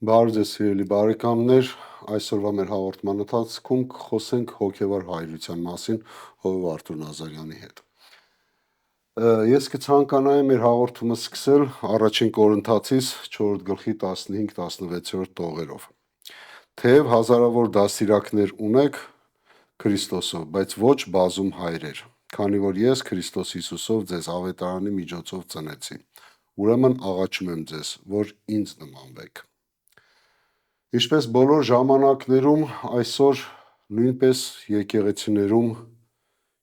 Բարև ձեզ սիրելի բարեկամներ, այսօրվա մեր հաղորդման ընթացքում կխոսենք հոգևոր հայրության մասին Հովիվ Արթուր Նազարյանի հետ։ Ես կցանկանայի մեր հաղորդումը սկսել առաջին Կորինթացիս 4 գլխի 15-16 տողերով։ Թեև հազարավոր դաստիարակներ ունեք Քրիստոսով, բայց ոչ բազում հայրեր, քանի որ ես Քրիստոս Հիսուսով ձեզ ավետարանի միջոցով ծնեցի։ Ուրեմն աղաչում եմ ձեզ, որ ինձ նմանվեք։ Ինչպես բոլոր ժամանակներում, այսօր նույնպես եկեղեցիներում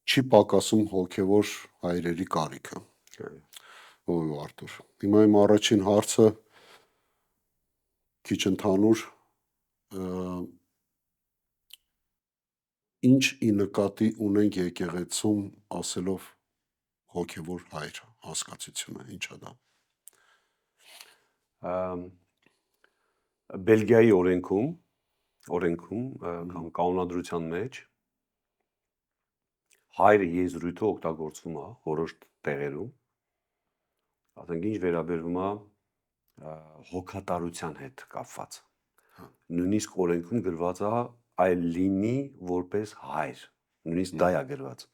չի պակասում հոգևոր հայրերի կարիքը։ Հովիվ Արթուր։ Հիմա իմ առաջին հարցը քիչ ընդհանուր, ինչ ի նկատի ունենք եկեղեցում ասելով հոգևոր հայր հասկացությունը, ինչա դա։ Բելգիայի օրենքում կամ կանոնադրության մեջ հայրը եզրույթը օգտագործվում է որոշ տեղերում, ասենք ինչ վերաբերվում է հոգատարության հետ կապված։ Նույնիսկ օրենքում գրված է այլ լինի որպես հայր, նույնիսկ դա է գրված։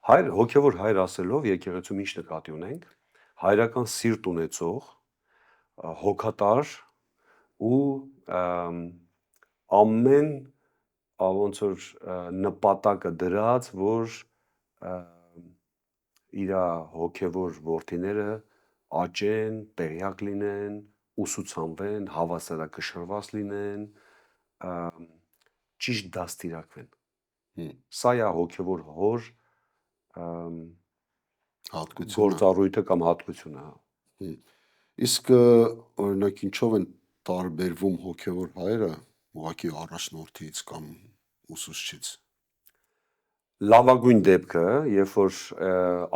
Հայր, հոգևոր հայր ասելով եկեղեցում ինչ նկատի ունենք, հայրական սիրտ ունեցող, հոգատար ու ամեն ոնց որ նպատակը դրած, որ իր հոգևոր որդիները աճեն, տեղյակ լինեն, ուսուցանվեն, հավասարակշռված լինեն, ճիշտ դաստիարակվեն։ Սա է հոգևոր հոր գործառույթը կամ հատկությունը։ Իսկ օրինակ ինչով են տարբերվում հոգևոր հայրը ուղղակի առաջնորդից կամ ուսուցչից։ Լավագույն դեպքը, երբ որ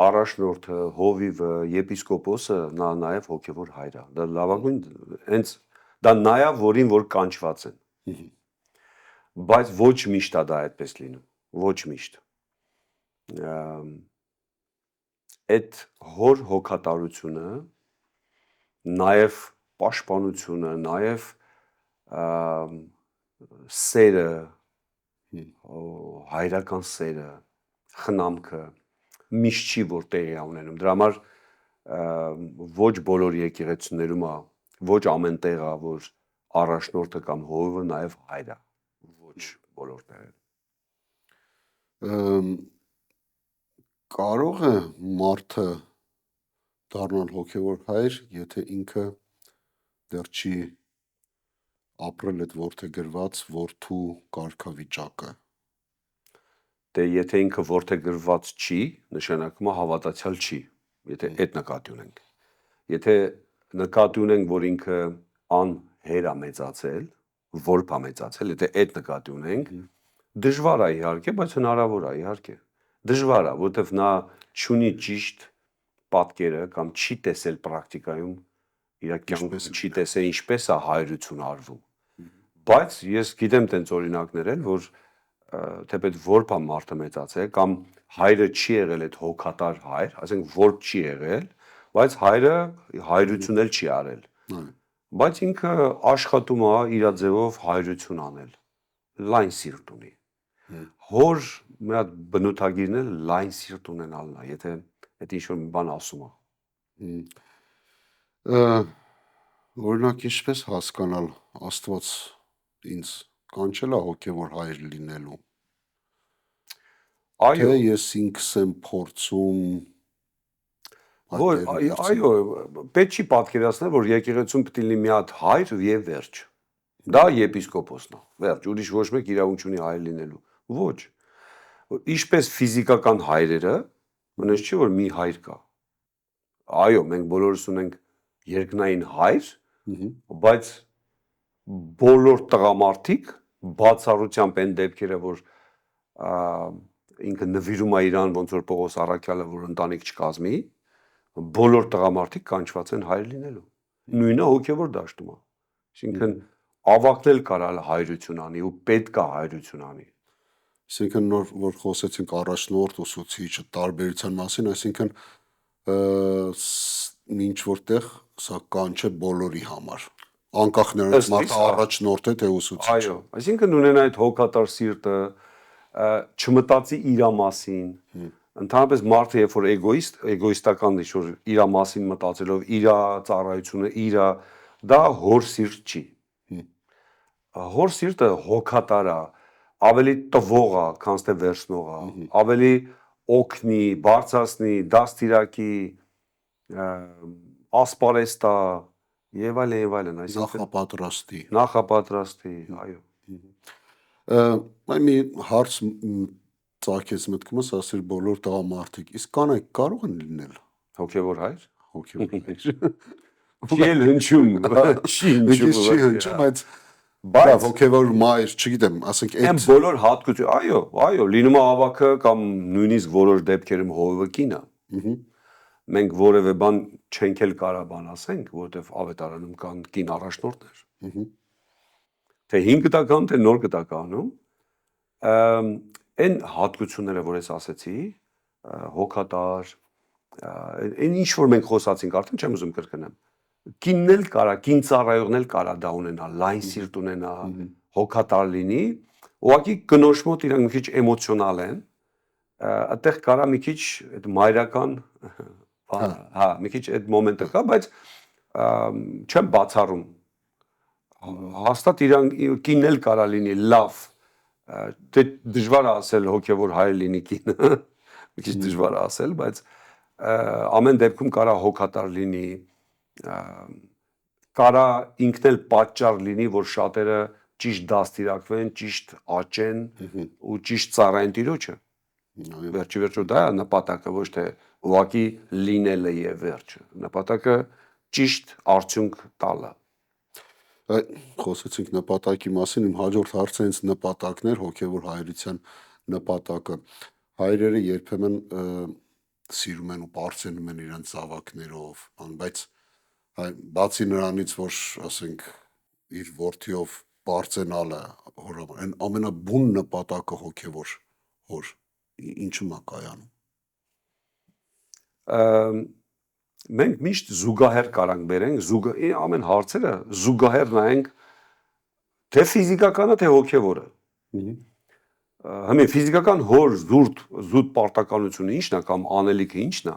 առաջնորդը, հովիվը, եպիսկոպոսը նա նաև հոգևոր հայր է։ Դա լավագույն, հենց դա նայա, որին որ կանչված են։ Բայց ոչ միշտ է դա այդպես լինում, ոչ միշտ։ Այդ հոր հոգատարությունը, նաև պաշտպանությունը, նաև սերը, հայրական սերը, խնամքը միշտ չի որ տեղի է ունենում։ Դրա համար ոչ բոլոր եկեղեցիներում է, ոչ ամեն տեղ է, որ առաջնորդը կամ հովիվը նաև հայր է, ոչ բոլոր տեղերում։ Կարող է մարդը դառնալ հոգևոր հայր, եթե ինքը դեռ չի ապրել այդ որդեգրված որդու կարգավիճակը։ Դե եթե ինքը որդեգրված չի, նշանակում է հավատացյալ չի, եթե այդ նկատի ունենք։ Եթե նկատի ունենք, որ ինքը անհեր է մեծացել, որբ է մեծացել, եթե այդ նկատի ունենք, դժվար է իհարկե, բայց հնարավոր է իհարկե։ Դժվար է, որովհետև նա չունի ճիշտ պատկերը կամ չի տեսել պրակտիկայում իր կյանքում, չի տեսել ինչպես է հայրություն արվում։ Բայց ես գիտեմ տենց օրինակներ էլ, որ թեպետ որբ է մարդը մեծացել կամ հայրը չի եղել այդ հոգատար հայր, ասենք որբ չի եղել, բայց հայրը հայրություն էլ չի արել։ Բայց ինքը աշխատում է իր ձևով հայրություն անել, լայն սիրտ ունի։ Հոր մի հատ բնութագիրն էլ լայն սիրտ ունենալն է, եթե այդ ինչ-որ մի բան ասում է։ Օրինակ ինչպես հասկանալ Աստված ինձ կանչել է հոգևոր հայր լինելու։ Այո, ես ինքս եմ փորձում։ Այո, պետք չի պատկերացնել, որ եկեղեցում պետք է լինի մի հատ հայր եւ վերջ։ Դա եպիսկոպոսն է, վերջ, ուրիշ ոչ մեկ իրավունք չունի հայր լինելու։ Ոչ։ Ինչպես ֆիզիկական հայրերը, մնաց չի որ մի հայր կա։ Այո, մենք բոլորս ունենք երկնային հայր, բայց բոլոր տղամարդիկ բացառությամբ այն դեպքերը, որ ինքը նվիրում է իրան ոնց որ Պողոս առաքյալը, որ ընտանիք չկազմի, բոլոր տղամարդիկ կանչված են հայր լինելու։ Նույնը հոգևոր դաշտում է։ Այսինքն ավակնել կարալ հայրություն անի ու պետք է հայրություն անի։ Այսինքն նոր որ խոսեցինք առաջնորդ ուսուցիչ տարբերության մասին, այսինքն ինչ որտեղ սա կանչ է բոլորի համար։ անկախ նրանից Ըստ մարդը իս, առաջնորդ է թե ուսուցիչ։ Այո, այսինքն ունենա այդ հոգատար սիրտը, չմտածի իր մասին, ընդհանրապես մարդը երբ որ էգոիստական ինչ որ իր մասին մտածելով, իր ծառայությունը, դա հոր սիրտ չի։ Հոր սիրտը հոգատար է, ավելի տվող է, քան թե վերցնող է, ավելի օգնի, բարձրացնի, դաստիարակի, ասպարեստա եւ այլն, այսինքն նախապատրաստի, այո։ Այ մի հարց ծագեց մտքումս, ասել բոլոր տղամարդիկ, իսկ կանայք կարող են լինել Հոգևոր հայր։ հոգևոր հայր։ Չի էլ հնչում, չի հնչում, բայց հոգևոր մայր, չգիտեմ, ասենք այն բոլոր հատկություն, այո, լինում է ավագը կամ նույնիսկ որոշ դեպքերում հովիվը կինը։ Մենք որևէ բան չենք էլ կարա բան ասենք, որովհետև ավետարանում կան կին առաջնորդներ։ Թե 5 գտական, թե նոր գտականում, այն հատկությունները, որ ես ասեցի, հոգատար, այն ինչ որ մենք խոսացինք, արդեն չեմ ուզում կրկնեմ։ Կինն էլ կարա, կին ծառայողն էլ կարա դա ունենա, լայն սիրտ ունենա, հոգատար լինի, ուղղակի կնոջ մոտ իրանք մի քիչ էմոցիոնալ են, այդտեղ կարա մի քիչ այդ մայրական, մի քիչ այդ մոմենտը կա, բայց չեմ բացառում։ Հաստատ իրանք կինն էլ կարա լինի լավ, դե դժվար է ասել հոգևոր հայր լինի կինը, մի քիչ դժվար է ասել, բայց ամեն դեպքում կարա հոգատար լինի, կարա ինքն էլ պատճառ լինի, որ շատերը ճիշտ դաստիարակվեն, ճիշտ աճեն ու ճիշտ ծառայեն Տիրոջը։ Վերջի վերջո դա է նպատակը, ոչ թե ուղղակի լինելը եւ վերջը։ Նպատակը ճիշտ արդյունք տալը։ Խոսեցինք նպատակի մասին, իմ հաջորդ հարցը հենց նպատակն էր, հոգևոր հայրության նպատակը։ Հայրերը երբեմն սիրում են ու պարծենում են իրենց զավակներով, բայց բացի նրանից, որ ասենք իր որդիով պարծենալը, այն ամենաբուն նպատակը հոգևոր հոր ինչու՞մ է կայանում։ Մենք միշտ զուգահեռ կարանք բերենք, ամեն հարցերը զուգահեռ նայենք թե ֆիզիկականը, թե հոգևորը։ Հիմա ֆիզիկական հոր զուտ պարտականությունը ի՞նչն է կամ անելիքը ի՞նչն է։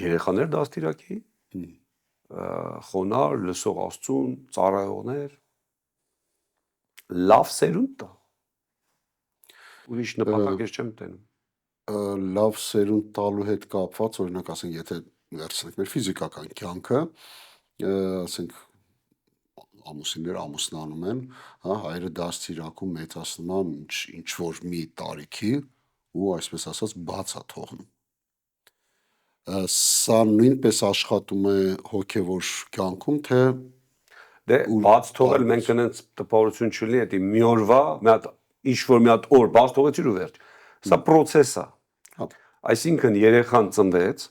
Երեխաներ դաստիարակի, խոնար, լսող Աստծուն, ծառայողներ, լավ սերունդ տա։ Ուրիշ նպատակ ես չեմ տենում։ Լավ սերունդ տալու հետ կապված, օրինակ ասենք, եթե վերցնենք մեր ֆիզիկական կյանքը, ասենք ամուսինները ամուսնանում են, հայրը դաստիարակում, մեծացնում ինչ որ մի տարիքի ու այսպես ասած բաց է թողնում։ Սա նույնպես աշխատում է հոգևոր կյանքում, թե դե բաց թողել մենք այնց տպավորություն չլինի, դա մի օրվա, ինչ որ մի հատ օր բաց թողեցիր ու վերջ։ Սա process է։ Այսինքն երեխան ծնվեց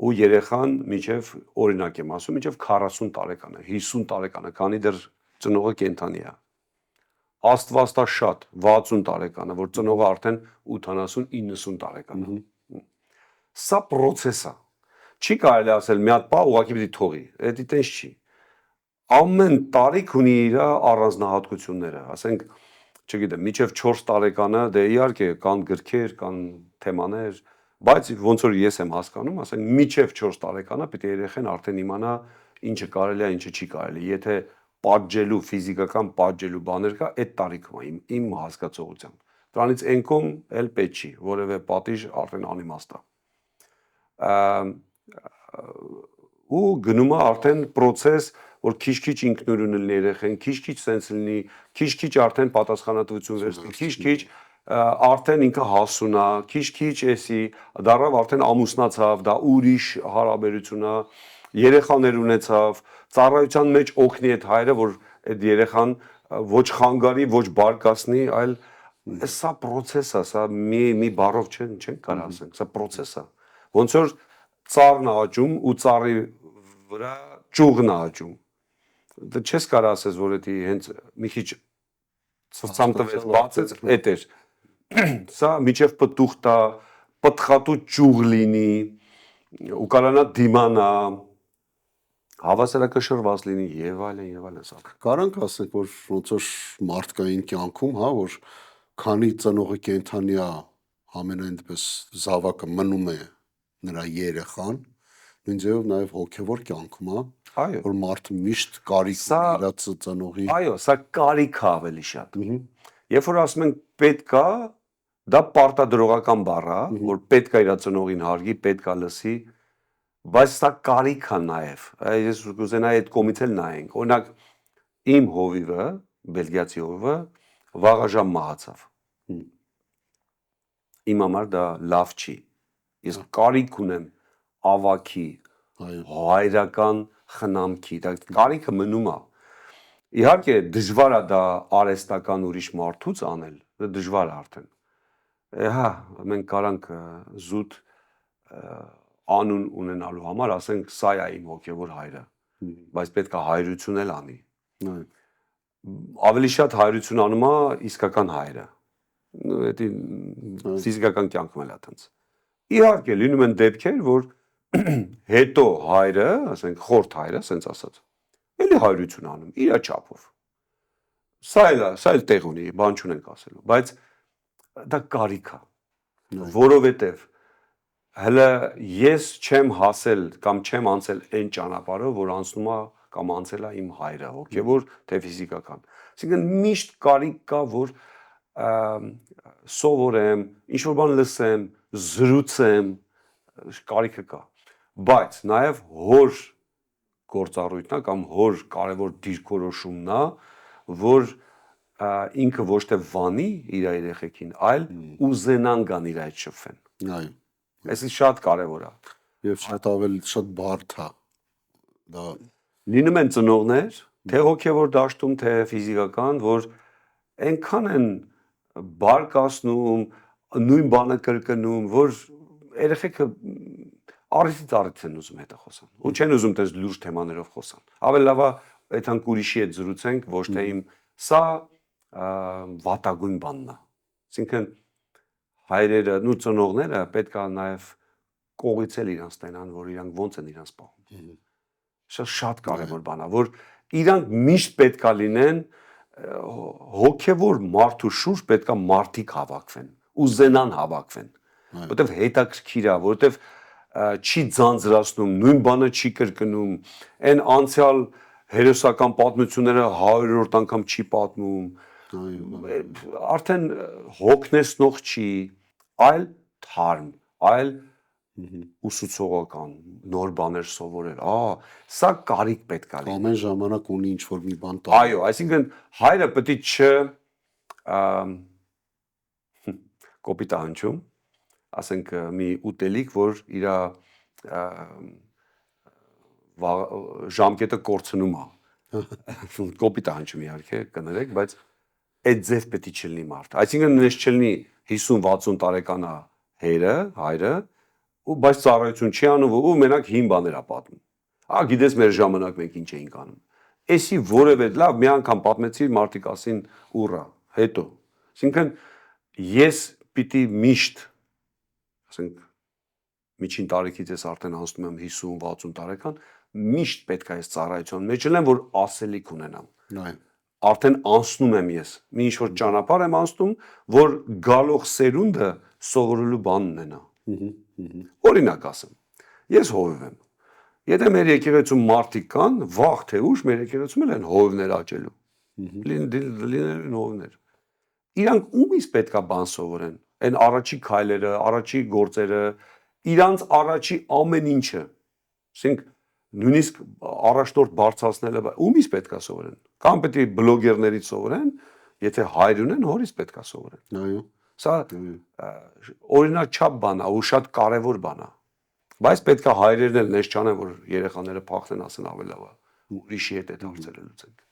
ու երեխան միջև օրինակ եմ ասում, միջև 40 տարեկան է, 50 տարեկան է, քանի դեռ ծնողը կենդանի է։ Աստվածաշատ 60 տարեկան է, որ ծնողը արդեն 80-90 տարեկան է։ Սա process է։ Չի կարելի ասել մի հատ բա ուղղակի պիտի թողի, դա տենց չի։ Ամեն տարիք ունի իր առանձնահատկությունները, ասենք, չգիտեմ, միջև 4 տարեկանը դե իհարկե կան գրքեր, կան թեմաներ, բայց ոնց որ ես եմ հասկանում, ասենք միջև 4 տարեկանը պետք է երեխան արդեն իմանա ինչը կարելի է, ինչը չի կարելի։ Եթե պատժելու, ֆիզիկական պատժելու բաներ կա, այդ տարիքում է իմ հասկացողությամբ։ Դրանից ենքում էլ պետք չի, որևէ պատիժ արդեն անիմաստ է։ Ու գնում է արդեն process, որ քիչ-քիչ ինքնուրույն լինի երեխան, քիչ-քիչ սենց լինի, քիչ-քիչ արդեն պատասխանատվություն վերցնի, քիչ-քիչ արդեն ինքը հասուն է, քիչ-քիչ էսի, դառավ արդեն ամուսնացավ, դա ուրիշ հարաբերություն է, երեխաներ ունեցավ, ծառայության մեջ օգնի այդ հայրը, որ այդ երեխան ոչ խանգարի, ոչ բարկացնի, այլ սա process է, սա մի բառով չեն կարող ասենք, սա process է։ Ոնց որ ծառն է աճում ու ծառի վրա ճյուղն է աճում։ Դա չես կարող ասես, որ դա հենց մի քիչ ցցամ տվեց, բացեց, էդ էր։ Սա միջև պտուղ տա, պտղատու ճյուղ լինի, ու կարանա դիմանա, Հավասարակշռված լինի եւ այլն սա։ Կարանք ասենք, որ ոնց որ մարդկային կյանքում, հա, որ քանի ծնողը կենթանի է, ամենայն դեպս զավակը մնում է նրա երեխան, նույն ձևով նաև հոգևոր կյանքում, հա, Այո։ որ մարդը միշտ կարիք Սա ունի իր ծնողի։ Այո, սա կարիք է ավելի շատ։ Երբ որ ասում ենք պետք է, դա պարտադրողական բառ է, որ պետք է իր ծնողին հարգի, պետք է լսի, բայց սա կարիք է նաև։ Ես կուզենայի այդ կողմից էլ նայենք։ Օրինակ իմ հովիվը, բելգիացի հովիվը, վաղաժամ մահացավ։ Իմ համար դա լավ չի։ Ես կարիք ունեմ ավաքի, հայրական խնամքի, դա կարիքը մնում է։ Իհարկե դժվար է դա արհեստական ուրիշ մարդուց անել, դա դժվար է արդեն։ Հա, մենք կարանք զուտ անուն ունենալու համար ասենք սա է իմ հոգևոր հայրը, բայց պետք է հայրություն էլ անի։ Ավելի շատ հայրություն անում է իսկական հայրը։ Դա ֆիզիկական կյանքում էլ է այդպես։ Իհարկե լինում են դեպքեր, որ հետո հայրը, ասենք խորթ հայրը, ասենց ասած, էլի հայրություն անում իր չափով։ Սա էլ տեղ ունի, բան չունենք ասելու, բայց դա կարիք է, որովհետև հələ ես չեմ հասել կամ չեմ անցել այն ճանապարհով, որ անցնում է կամ անցել է իմ հայրը, հոգևոր թե ֆիզիկական։ Այսինքն միշտ կարիք կա, որ սովորեմ, ինչ-որ բան լսեմ, զրուցեմ, կարիքը կա։ Բայց նաև հոր գործառույթն է կամ հոր կարևոր դիրքորոշումն է, որ ինքը ոչ թե վանի իր երեխեքին, այլ ուզենան գան իր այդ շփվեն։ Այո։ Այսինքն շատ կարևոր է։ Եվ շատ ավելի շատ բարդ է։ Դա լինում են ծնողներ, թե հոգևոր դաշտում, թե ֆիզիկական, որ այնքան են բարկացնում, նույն բանը կրկնում, որ երեխեքը առիթից առիթ են ուզում հետը խոսան։ Ու չեն ուզում դες լուրջ թեմաներով խոսան։ Ավելի լավ է այդքան ուրիշի հետ զրուցենք, ոչ թե իմ սա վատագույն բանն է։ Այսինքն հայրերը, նու ծնողները պետք է նաև կողից էլ իրանց տենան, որ իրանք ոնց են իրանց պահում։ Շատ կարևոր բան է, որ իրանք միշտ պետք է լինեն հոգևոր մարդու շուրջ պետք է մարդիկ հավաքվեն, ուզենան հավաքվեն, որտեվ հետաքրքիր է, որտեվ չի ձանձրացնում, նույն բանը չի կրկնում, այն անցյալ հերոսական պատմությունները 100-րդ անգամ չի պատմում, արդեն հոգնեցնող չի, այլ թարմ, այլ ուսուցողական, նոր բաներ սովորել, սա կարիք պետք է լինի։ ամեն ժամանակ ունի ինչ-որ մի բան տա։ Այո, այսինքն հայրը պետք է կոպիտ է հնչում, ասենք մի ուտելիք, որ իր ժամկետը կորցնում է։ Կոպիտ է հնչում իհարկե, կներեք, բայց այդ ձև պետք է չլինի մարդը։ Այսինքն նես չլինի 50-60 տարեկան է հայրը, ու բայց ծառայություն չի անում, ու մենակ հին բաներ է պատմում։ Գիտես մեր ժամանակ մենք ինչ էինք անում։ Էսի որևէ լավ մի անգամ պատմեցի մարդիկ ասին ուռա, հետո։ Այսինքն ես պիտի միշտ, ասենք միջին տարիքից ես արդեն անցնում եմ 50-60 տարեկան, միշտ պետք է այս ծառայության մեջ լինեմ, որ ասելիք ունենամ։ Արդեն անցնում եմ ես, մի ինչ-որ ճանապարհ եմ անցնում, որ գալող սերունդը սովորելու բան ունենա։ Օրինակ ասեմ, ես հովիվ եմ։ Եթե մեր եկեղեցում մարդիկ կան, վաղ թե ուշ մեր եկեղեցում էլ են հովիվներ աճելու։ Լինելու հովիվներ։ Իրանք ումից պետք է բան սովորեն։ Այն առաջի քայլերը, առաջի գործերը, իրանց առաջի ամեն ինչը։ Ասենք նույնիսկ առաջնորդ բարձրացնելը ումից պետք է սովորեն։ Կամ պետք է բլոգերներից սովորեն, եթե հայր ունեն, հորից պետք է սովորեն։ Այո։ Սա օրինաչափ բան է, ու շատ կարևոր բան է։ Բայց պետք է հայրերն էլ նես չանեն, որ երեխաները փախնեն, ասեն ավելի լավ է, ուրիշի հետ այդ հարցերը լուծենք։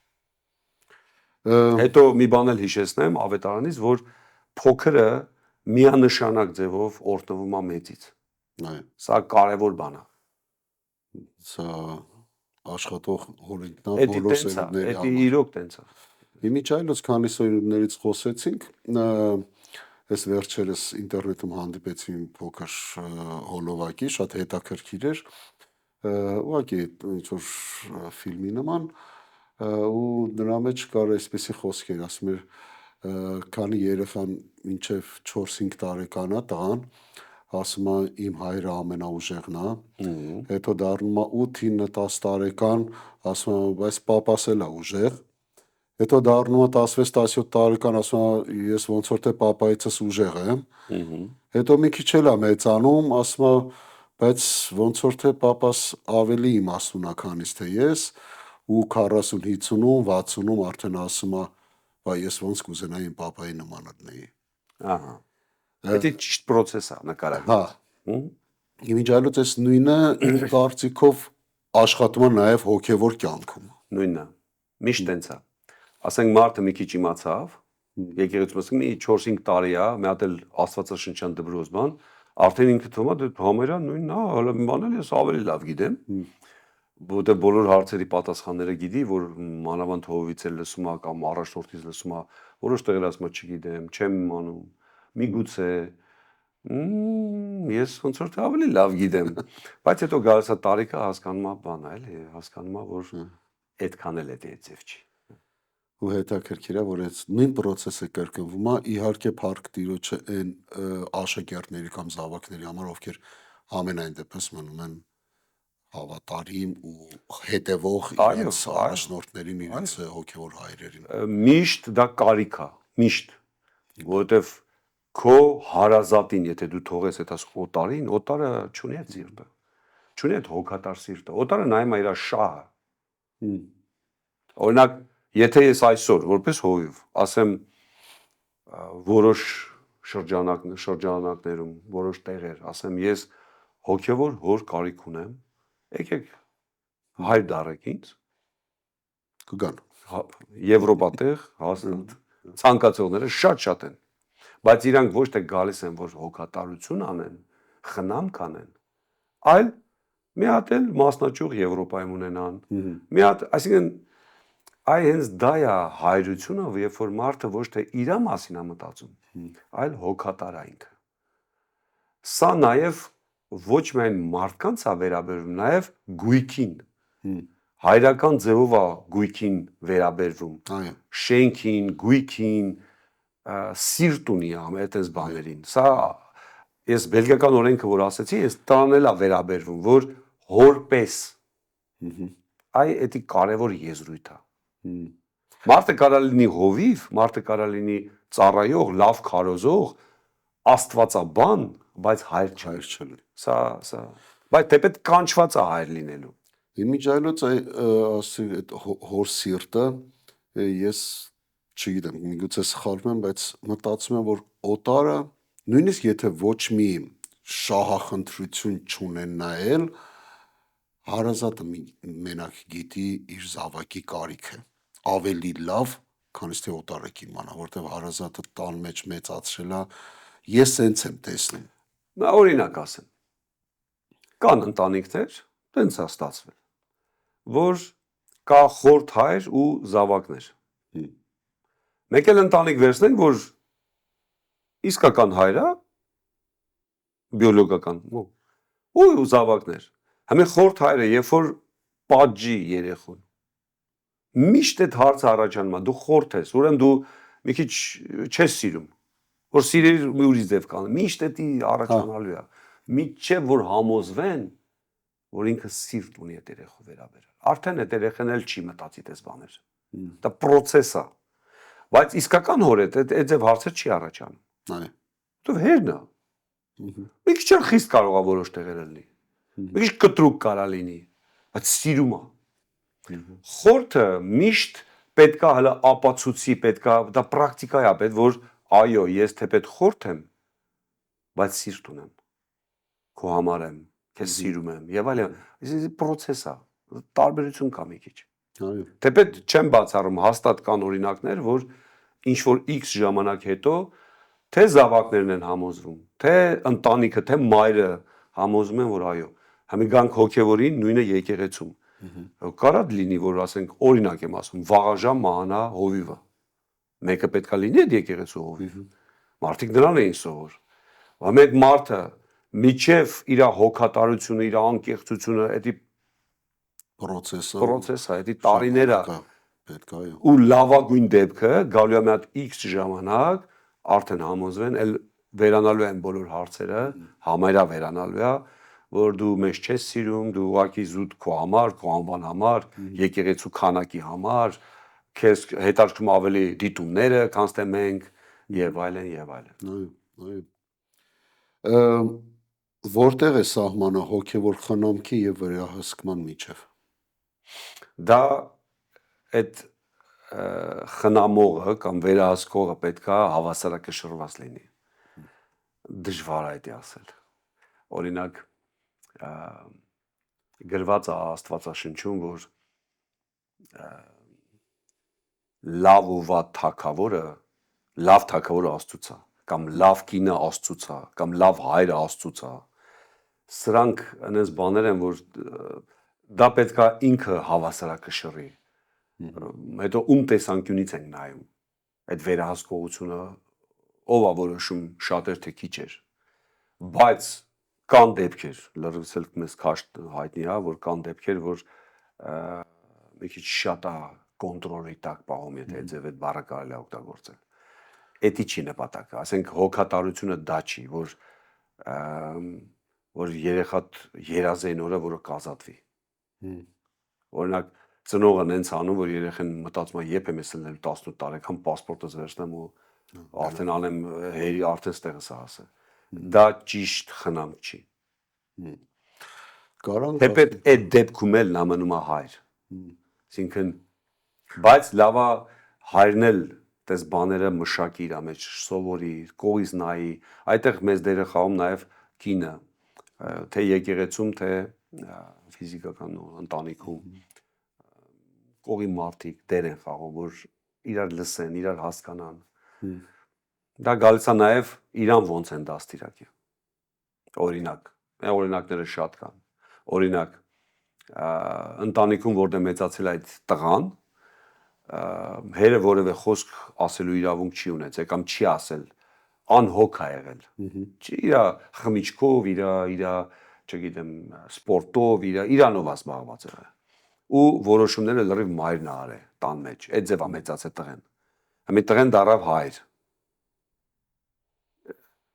Հետո մի բան էլ հիշեցնեմ ավետարանից, որ փոքրը միանշանակ ձևով օրհնվում է մեծից։ Սա կարևոր բան է։ Սա աշխատող օրենքն է բոլոր սերունդների համար։ Դա իրոք տենց է։ Իմիջայլոց քանի սերունդներից խոսեցինք, այս վերջերս ինտերնետում հանդիպեցի փոքր հոլովակի, շատ հետաքրքիր էր, ուղղակի ինչ որ ֆիլմի նման ու նրա մեջ կար այսպեսի խոսքեր, ասում էր քանի երեխան մինչև 4-5 տարեկան է տղան, ասում է իմ հայրը ամենաուժեղն է, հետո դառնում է 8-9-10 տարեկան, ասում է բայց պապաս էլ է ուժեղ, հետո դառնում է 16-17 տարեկան, ասում է ես ոնց որ թե պապայիցս ուժեղ եմ, հետո մի քիչ էլ է մեծանում, ասում է բայց ոնց որ թե պապաս ավելի իմաստուն է, քանից թե ես, ու 40-50-ում, 60-ում արդեն ասում է, վայ ես ոնց կուզենայի իմ պապայի նման լինեի։ Ահա։ Դա ճիշտ process է նկարագրում։ Հա։ Իմիջիայլոց այս նույնը իմ կարծիքով աշխատում է նաև հոգևոր կյանքում։ Նույնն է։ Միշտ տենց է։ Ասենք մարդը մի քիչ իմացավ, եկեղեցում ասենք մի 4-5 տարի է, մի հատ էլ Աստվածաշնչյան դպրոց բան, արդեն ինքը թվում է դե համերա նույնն է, հələ մի բան էլ ես ավելի լավ գիտեմ։ Որտեղ բոլոր հարցերի պատասխանները գիտի, որ մանավանդ հովից էլ լսում է կամ առաջնորդից լսում է, որոշ տեղեր ասում է չգիտեմ, չեմ իմանում, միգուցե ես ոնց որ թե ավելի լավ գիտեմ, բայց հետո գալիս է տարիքը հասկանում է բան է, էլի, հասկանում է, որ այդքան էլ է ձև չի։ Ու հետաքրքիր է, որ այս նույն process-ը կրկնվում է, իհարկե Փառք Տիրոջը այն աշակերտների կամ զավակների համար, ովքեր ամենայն դեպս մնում են հավատարիմ ու հետևող իրենց առաջնորդներին, իրենց հոգևոր հայրերին։ Միշտ դա կարիք է, միշտ, որովհետև քո հարազատին, եթե դու թողես այդ օտարին, օտարը չունի այդ սիրտը, չունի այդ հոգատար սիրտը, օտարը նայում է իր շահը։ Օրինակ, եթե ես այսօր որպես հովիվ ասեմ որոշ շրջանակներում, որոշ տեղեր, ասեմ ես հոգևոր հոր կարիք ունեմ, եկեք հայր դառեք ինձ, կգան։ Եվրոպա տեղ հաստատ ցանկացողները շատ են, բայց իրանք ոչ թե գալիս են, որ հոգատարություն անեն, խնամք անեն, այլ մի հատ էլ մասնաճյուղ Եվրոպայում ունենան, մի հատ, այսինքն այ հենց դա է հայրությունը, երբ որ մարդը ոչ թե իր մասին է մտածում, այլ հոգատար է ինքը։ Սա նաև ոչ միայն մարդկանց է վերաբերվում, նաև գույքին, հայրական ձևով է գույքին վերաբերվում, շենքին, գույքին, սիրտ ունի այդպես բաներին։ Սա ես բելգիական օրենքը որ ասեցի, ես տան էլ է վերաբերվում, որ հորպես, այ դա կարևոր եզրույթ է։ Մարդը կարա լինի հովիվ, մարդը կարա լինի ծառայող, լավ քարոզող, աստվածաբան, բայց հայր չլինի։ Սա, բայց թեպետ կանչված է հայր լինելու։ Իմիջիայլոց ասի այդ հոր սիրտը ես չգիտեմ, միգուցե սխալվում եմ, բայց մտածում եմ, որ օտարը նույնիսկ եթե ոչ մի շահախնդրություն չունեն նայել, հարազատը մենակ գիտի իր զավակի կարիքը ավելի լավ, քան թե օտարը կիմանա, որտեղ հարազատը տան մեջ մեծացրել է, ես սենց եմ տեսնում։ Նա օրինակ ասեմ։ Կան ընտանիքներ, տենց է ստացվել, որ կա խորթ հայր ու զավակներ։ Մեկ էլ ընտանիք վերցնենք, որ իսկական հայր է, բիոլոգական, ու զավակներ։ Համեն խորթ հայրը, երբ որ պատժի երեխուն, միշտ այդ հարցը առաջանում է, դու խորթ ես, ուրեմն դու մի քիչ չես սիրում, որ սիրիր մի ուրիշ ձև կան, միշտ դա առաջանալու է, մինչև որ համոզվեն, որ ինքը սիրտ ունի այդ երեխու վերաբերյալ։ Արդեն այդ երեխան էլ չի մտածի այս բաներ։ Դա process է։ Բայց իսկական հոր այդ ձև հարցեր չի առաջանում։ Դու հերն է։ Մի քիչ էլ խիստ կարող է որոշ տեղեր լինի։ Մի քիչ կտրուկ կարա լինի, բայց սիրում է։ Խորթը միշտ պետքա հələ ապացուցի, պետքա դա պրակտիկա է պետք, որ այո, ես թեպետ խորթ եմ, բայց սիրտ ունեմ։ Քո համար եմ, քեզ սիրում եմ եւ այլն։ Այս process է, տարբերություն կա մի քիչ։ Թեպետ չեմ բացառում, հաստատ կան օրինակներ, որ ինչ որ X ժամանակ հետո թե զավակներն են համոզվում, թե ընտանիքը, թե մայրը համոզում են, որ այո, համի գանք հոգևորին նույնը եկեղեցում։ Կարա լինի, որ ասենք օրինակ եմ ասում, վաղաժամ մահանա հովիվը։ Մեկը պետքա լինի այդ եկեղեցու հովիվ։ Մարդիկ նրան էին սովոր։ Մեկ մարդը միջև իր հոգատարությունը, իր անկեղծությունը, դա Պրոցես է, դա տարիներ է։ Պետք է։ Ու լավագույն դեպքը գալու է մի հատ X ժամանակ, արդեն համոզվեն, էլ վերանալու են բոլոր հարցերը, համարյա վերանալու է, որ դու մեզ չես սիրում, դու ուղղակի զուտ քո համար, քո անվան համար, եկեղեցու քանակի համար, քեզ հետաքրքրում ավելի դիտումները, քան թե մենք եւ այլն եւ այլն։ Այո։ Որտեղ է սահմանը հոգևոր խնամքի եւ վերահսկման միջև։ Դա այդ խնամողը կամ վերահսկողը պետքա հավասարակշռված լինի։ Դժվար է դա ասել։ Օրինակ գրված է Աստվածաշնչում, որ լավ ու վատ թագավորը, լավ թագավորը Աստծուց է, կամ լավ կինը Աստծուց է, կամ լավ հայրը Աստծուց է։ Սրանք այնպես բաներ են, որ դա պետքա ինքը հավասարակշռի։ Հետո ում տեսանկյունից ենք նայում։ Այդ վերահսկողությունը ով է որոշում շատ էր թե քիչ էր։ Բայց կան դեպքեր, լրիվ էլ մեզ քաշ հայտնի է, որ կան դեպքեր, որ մի քիչ շատ է կոնտրոլի տակ պահում, եթե ձև այդ բառը կարելի է օգտագործել։ Էդի չի նպատակը, ասենք հոգատարությունը դա չի, որ երեխատ երազեն օրը, որը կազատվի։ Օրինակ ծնողը նենց անում, որ երեխան մտածում է, երբ եմ ես լնել 18 տարեկան պասպորտս վերցնեմ ու արդեն անեմ հերի արդեն ստեղս հասը։ Դա ճիշտ խնամք չի։ Թեպետ այդ դեպքում էլ նա մնում է հայր։ Այսինքն, բայց լավա հայրն էլ տես բաները մշակի իր մեջ, սովորի, կողից նայի, այդտեղ մեծ դեր է խաղում նաև կինը, թե եկեղեցում, թե ֆիզիկական ընտանիքում կողի մարդիկ դեր են խաղում, որ իրար լսեն, իրար հասկանան։ Դա գալիս է նաև իրան ոնց են դաստիարակի։ Օրինակ, օրինակները շատ կան։ Օրինակ, ընտանիքում որտեղ մեծացել այդ տղան, հերը որևէ խոսք ասելու իրավունք չի ունեցել կամ չի ասել, անհոգ է եղել։ Իր խմիչքով, իր, չգիտեմ, սպորտով, իրանով է զբաղված եղել։ Ու որոշումները լրիվ մայրն է արել տան մեջ։ Այդ ձև է մեծացել տղեն։ Հիմա տղեն դառավ հայր։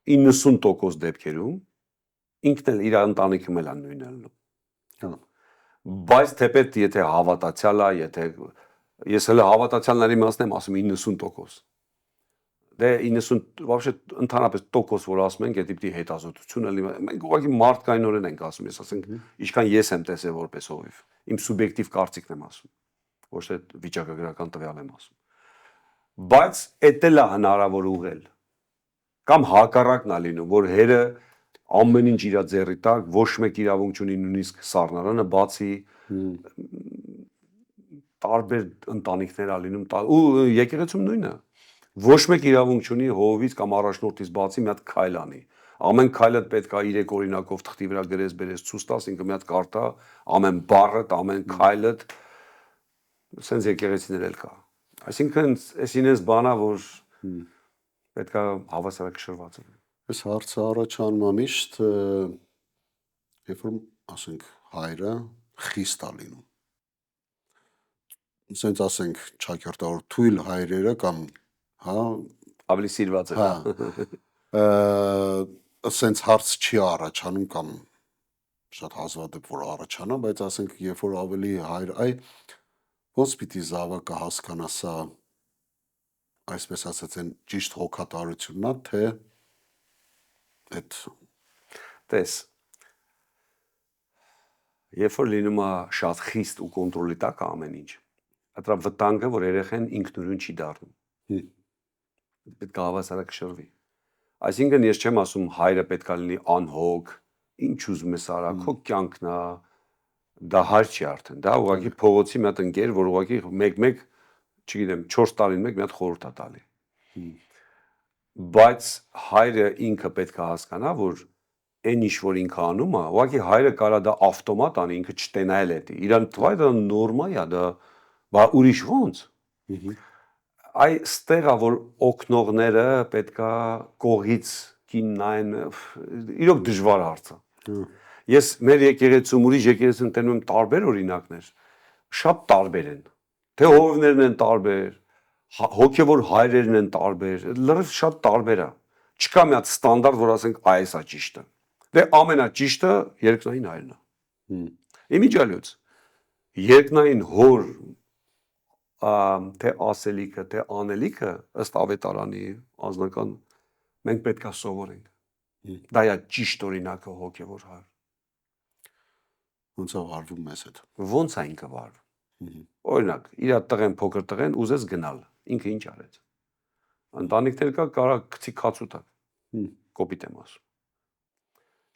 90% դեպքերում ինքն էլ իր ընտանիքում էլ նույնն է լինում։ Բայց թեպետ եթե հավատացյալ է, եթե ես հələ հավատացյալների մասն եմ ասում 90%։ Դե 90 вообще ընդհանրապես տոկոս որ ասում ենք, դա դեպի հետազոտությունը լինի։ Մենք ուղղակի մարդկայնորեն ենք ասում, ես ասենք, ինչքան ես եմ տեսել որպես հովիվ։ Իմ սուբյեկտիվ կարծիքն եմ ասում։ Ոչ թե վիճակագրական տվյալ եմ ասում։ Բայց էդ էլ է հնարավոր ուղղել։ Կամ հակառակն է լինում, որ հերը ամեն ինչ իր ձեռի տակ, ոչ մեկ իրավունք չունի նույնիսկ սառնարանը, բացի տարբեր ընտանիքներ ա լինում, ու եկեղեցում նույնը։ Ոչ մեկ իրավունք չունի հովից կամ առաջնորդից բացի մի հատ քայլ անի։ Ամեն քայլը պետք է 3 օրինակով թղթի վրա գրես, բերես, ցույց տաս, ինքը մի հատ կարտա, ամեն բառդ, ամեն քայլդ, սենց եկեղեցիներ էլ կա։ Այսինքն, այս ինձ բանա, որ պետք է հավասարակշռված լինի։ Այս հարցը առաջանում է միշտ, երբ որ ասենք հայրը խիստ է լինում։ Սենց ասենք ճակերտավոր թույլ հայրերը կամ ավելի սիրված է։ Սենց հարց չի առաջանում կամ շատ հազվադեպ որ առաջանա, բայց ասենք երբ որ ավելի հայր, ոնց պիտի զավակը հասկանա սա, այսպես ասած են ճիշտ հոգատարությունն է, թե այդ տես։ Երբ որ լինում է շատ խիստ ու կոնտրոլի տակ ամեն ինչ, դրա վտանգը, որ երեխան ինքնուրույն չի դառնում։ Պետք է հավասարակշռվի։ Այսինքն ես չեմ ասում հայրը պետք է լինի անհոգ, ինչ ուզում ես արա, քո կյանքն է, դա հայր չի արդեն, դա ուղղակի փողոցի մի հատ ընկեր, որ ուղղակի մեկ-մեկ, չգիտեմ, 4 տարին մեկ մի հատ խորհուրդ է տալի։ Բայց հայրը ինքը պետք է հասկանա, որ այն ինչ որ ինքը անում է, ուղղակի հայրը կարա դա ավտոմատ անի, ինքը չտենա էլ էդի։ Իրան թվայ դա նորմալ է, դա բա ուրիշ ոնց։ Այստեղ է որ օգնողները պետքա կողից կին նայեն, իրոք դժվար հարց է։ Ես մեր եկեղեցում ուրիշ եկեղեցում տենում եմ տարբեր օրինակներ, շատ տարբեր են։ Թե հովիվներն են տարբեր, հոգևոր հայրերն են տարբեր, լրիվ շատ տարբեր է։ Չկա մի հատ ստանդարտ, որ ասենք այս է ճիշտը։ Դե ամենաճիշտը երկնային հայրն է։ Իմիջիալյուց երկնային հոր թե ասելիքը, թե անելիքը ըստ ավետարանի անձնական մենք պետք է սովորենք։ Դա է ճիշտ օրինակը հոգևոր հայր։ Ոնց է վարվում մեզ հետ։ Ոնց է ինքը վարվում։ Օրինակ, իր տղեն փոքր տղեն ուզեց գնալ, ինքը ինչ արեց։ Ընտանիքներ կա կարա գցի քացուտակ։ Կոպիտ եմ ասում։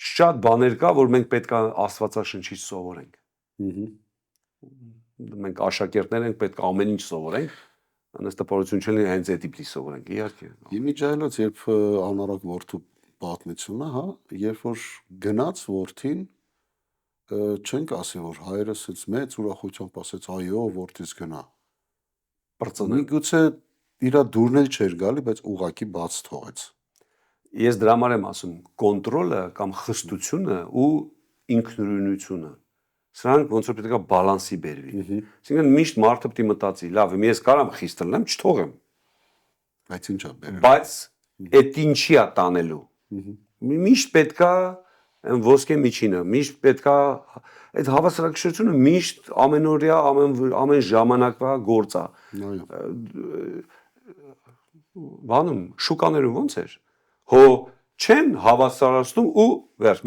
Շատ բաներ կա, որ մենք պետք է Աստվածաշնչից սովորենք։ Մենք աշակերտներ ենք, պետք է ամեն ինչ սովորենք։ Անես տպավորություն չլինի հենց այդ տիպի սովորենք, իհարկե։ Իմիջիալոց երբ անարակ որդու պատմությունը, հա, երբ որ գնաց որդին, չենք ասի, որ հայրը սենց մեծ ուրախությամբ ասեց, այո, որդիս գնա։ Միգուցե իր դուրն էլ չէր գալի, բայց ուղակի բաց թողեց։ Ես դրա համար եմ ասում, կոնտրոլը կամ խստությունը ու ինքնուրույնությունը սրանք ոնց որ պետք է բալանսի բերվի։ Այսինքն միշտ մարդը պետք է մտածի, լավ, ես կարամ խիստ լինեմ, չթողեմ։ Բայց ի՞նչ է բերել։ Բայց այդ ինչի է տանելու։ Միշտ պետք է ոսկե միջինը, միշտ պետք է այդ հավասարակշռությունը միշտ ամենօրյա, ամեն ժամանակվա գործ է։ Բանում շուկաներում ոնց էր։ Հո չեն հավասարացնում ու վերջ,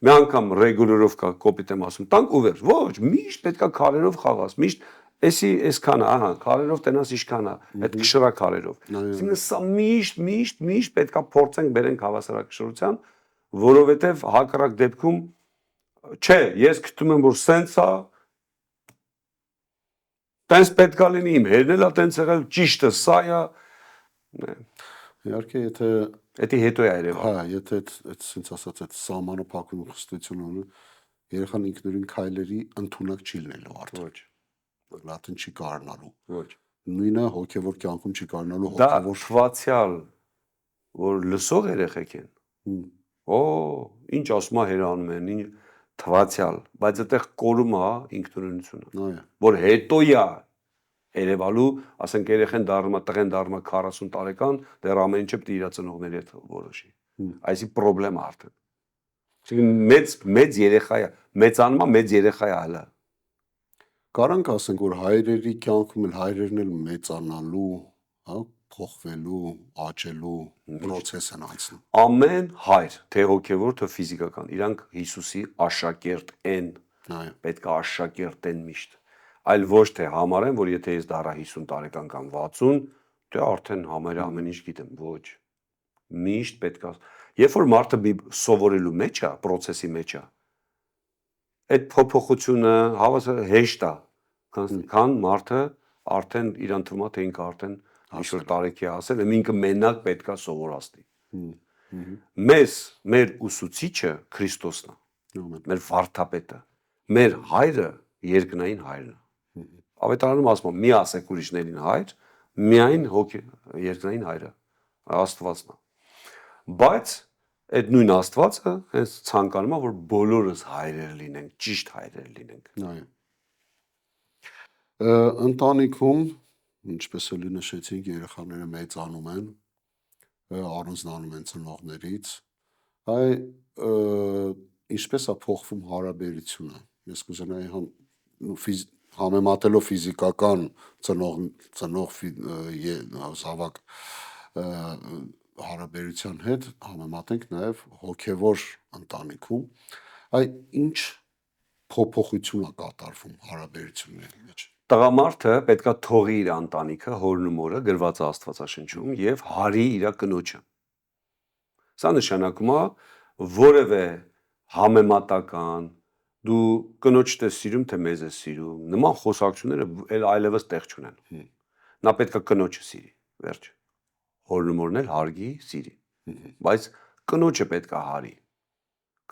մի անգամ ռեգուլյորով կա կոպիտ եմ ասում, տանք ու վերջ, ոչ, միշտ պետք է քարերով խաղաս, միշտ էսի այսքան է, ահա, քարերով տենաս ինչքան է, այդ կշռա քարերով։ Այսինքն սա միշտ պետք է փորձենք բերենք հավասարակշռության, որովհետև հակառակ դեպքում չէ, ես գտնում եմ որ սենց է, տենց պետք է լինի, իմ հերն էլ է տենց եղել, ճիշտը սա է։ Իհարկե, եթե Դա հետո է երևա։ հա, եթե այդ սենց ասած այդ սահմանը փակում խստությունը ունի, երեխան ինքնուրույն քայլերի ընդունակ չի լինելու արդեն։ Ոչ։ Լատին չի կարողանալու։ Ոչ։ Նույնը հոգևոր կյանքում չի կարողանալու Դա հոգևոր թվացյալ, որ լսող երեխեք են։ Օ, ինչ ասում է հերանում են, ինչ թվացյալ, բայց այդտեղ կորում է ինքնուրույնությունը։ Այո։ Որ հետո է երևալու, ասենք երեխան դառնում է, տղեն դառնում է 40 տարեկան, դեռ ամեն ինչը պետք է իր ծնողների հետ որոշի։ Այսի խնդրեմ է արդեն։ Այսինքն մեծ երեխա է, մեծանումա մեծ երեխա է հələ։ Կարանք ասենք, որ հայրերի կյանքում էլ հայրերն էլ մեծանալու, հա, փոխվելու, աճելու process են անցնում։ Ամեն հայր, թե հոգևոր, թե ֆիզիկական, իրանք Հիսուսի աշակերտ են։ Այո։ Պետք է աշակերտ են միշտ։ Այլ ոչ թե համարեն, որ եթե ես դառա 50 տարեկան կամ 60, դե արդեն համարը ամեն ինչ գիտեմ, ոչ։ Միշտ պետք է։ Երբ որ մարդը սովորելու մեջ է, process-ի մեջ է, այդ փոփոխությունը հավասար հեշտ է, քան մարդը արդեն իրան թվում է, թե ինքը արդեն ինչ-որ տարեկի է ասել, ինքը մենակ պետք է սովորացնի։ Մեր ուսուցիչը Քրիստոսն է, մեր վարդապետը, մեր հայրը երկնային հայրն է։ Ավետարանում ասում է՝ մի ասեք ուրիշներին հայր, միայն երկնային հայրը, Աստվածն է։ Բայց այդ նույն Աստվածը հենց ցանկանում է, որ բոլորս հայրեր լինենք, ճիշտ հայրեր լինենք։ Այո։ Ընտանիքում, ինչպես էլի նշեցինք, երեխաները մեծանում են, առանձնանում են ծնողներից, ինչպես է փոխվում հարաբերությունը։ Ես կուզենայի համեմատելով ֆիզիկական ծնող զավակ հարաբերության հետ համեմատենք նաև հոգևոր ընտանիքում, ինչ փոփոխություն է կատարվում հարաբերությունների մեջ։ Տղամարդը պետք է թողի իր ընտանիքը, հորն ու մորը, գրված է Աստվածաշնչում, եւ հարի իր կնոջը։ Սա նշանակում է որևէ համեմատական դու կնոջդ ես սիրում, թե մեզ ես սիրում, նման խոսակցությունները այլևս տեղ չունեն։ Նա պետք է կնոջը սիրի, վերջ։ Հորն ու մորն էլ հարգի, սիրի։ Բայց կնոջը պետք է հարի։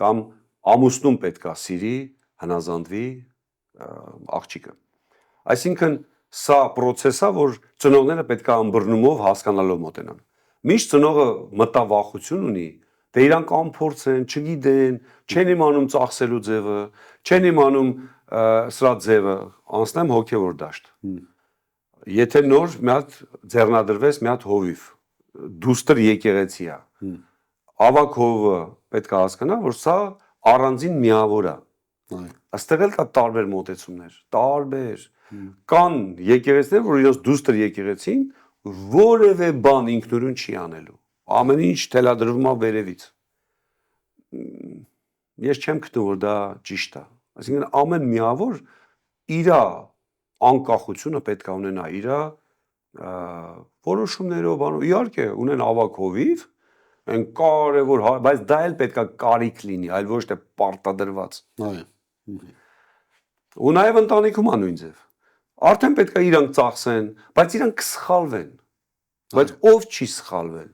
Կամ ամուսնուն պետք է սիրի, հնազանդվի աղջիկը։ Այսինքն սա process է, որ ծնողները պետք է ըմբռնումով հասկանալով մոտենան։ Միշտ ծնողը մտավախություն ունի, Դե իրանք անփորձ են, չգիտեն, չեն իմանում ծախսելու ձևը, չեն իմանում սրա ձևը, անցնեմ հոգևոր դաշտ։ Եթե նոր մի հատ ձեռնադրվես մի հատ հովիվ, դուստր եկեղեցի է։ Ավակ հովը պետք է հասկանա, որ սա առանձին միավոր է։ Այստեղ էլ կա տարբեր մոտեցումներ, տարբեր։ Կան եկեղեցիներ, որ իրենց դուստր եկեղեցին որևէ բան ինքնուրույն չի անելու։ Ամեն ինչ թելադրվում է վերևից։ Ես չեմ գտնում, որ դա ճիշտ է։ Այսինքն ամեն միավոր իր անկախությունը պետք է ունենա, իր որոշումներով, բանով, իհարկե ունեն ավակ հովիվ, այն կարևոր, բայց դա էլ պետք է կարիք լինի, այլ ոչ թե պարտադրված։ Ու նաև ընտանիքում է նույն ձև։ Արդեն պետք է իրանք ծախսեն, բայց իրանք կսխալվեն։ Բայց ով չի սխալվել։